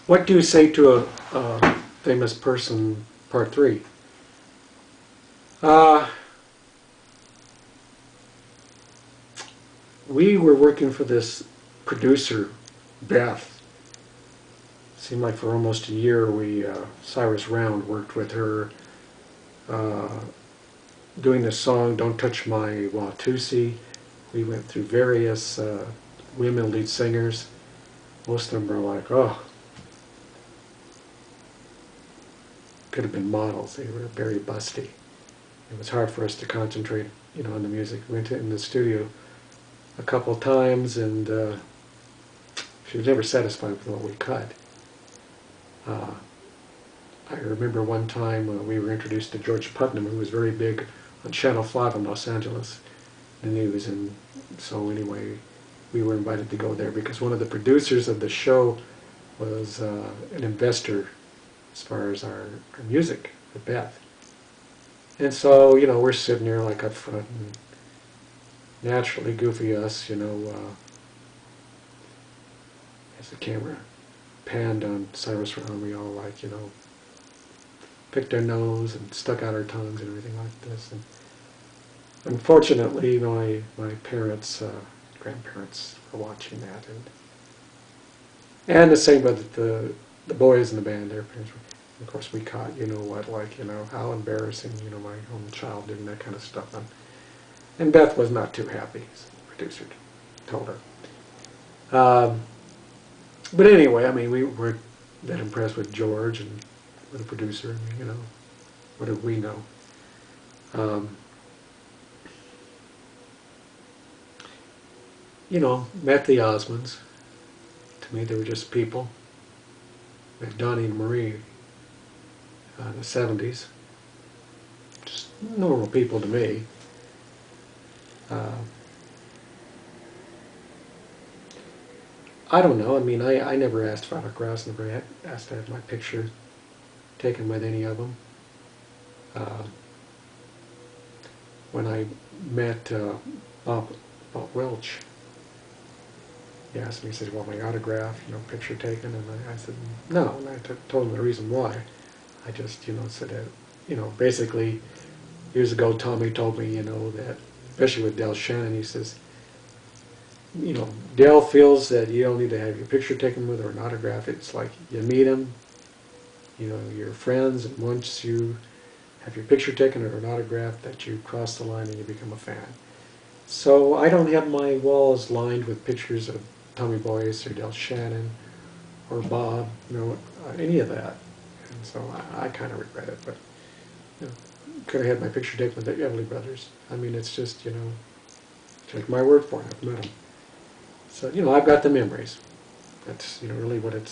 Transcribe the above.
What do you say to a famous person, part three? Uh, we were working for this producer, Beth. Seemed like for almost a year Cyrus Round worked with her uh, doing the song Don't Touch My Watusi. We went through various women lead singers. Most of them were like, oh, could have been models. They were very busty. It was hard for us to concentrate, on the music. We went in the studio a couple times, and she was never satisfied with what we cut. Uh, I remember one time we were introduced to George Putnam, who was very big on Channel 5 in Los Angeles, and he was in. So anyway, we were invited to go there because one of the producers of the show was an investor as far as our music with Beth. And so, we're sitting there like up front, and naturally goofy us, as the camera panned on Cyrus Round, we all like, picked our nose and stuck out our tongues and everything like this. And unfortunately, my parents, grandparents were watching that, and the same with the boys in the band, their parents were. Of course, we caught, how embarrassing, my own child doing that kind of stuff. And Beth was not too happy, as the producer told her. But anyway, we weren't that impressed with George and with the producer. What did we know? Met the Osmonds. To me, they were just people. Met Donnie and Marie in the 70s. Just normal people to me. I don't know. I never asked for autographs, never asked to have my picture taken with any of them. When I met Bob Welch, he asked me, he said, "Want my autograph, picture taken?" And I said, "No." And I told him the reason why. I just, said that, basically, years ago, Tommy told me, that, especially with Del Shannon, he says, Del feels that you don't need to have your picture taken with or an autograph. It's like you meet him, you're friends, and once you have your picture taken or an autograph, that you cross the line and you become a fan. So I don't have my walls lined with pictures of Tommy Boyce or Del Shannon or Bob, any of that. And so I kind of regret it, but could have had my picture taken with the Everly Brothers. It's just, take my word for it. I've met them. So, I've got the memories. That's, really what it's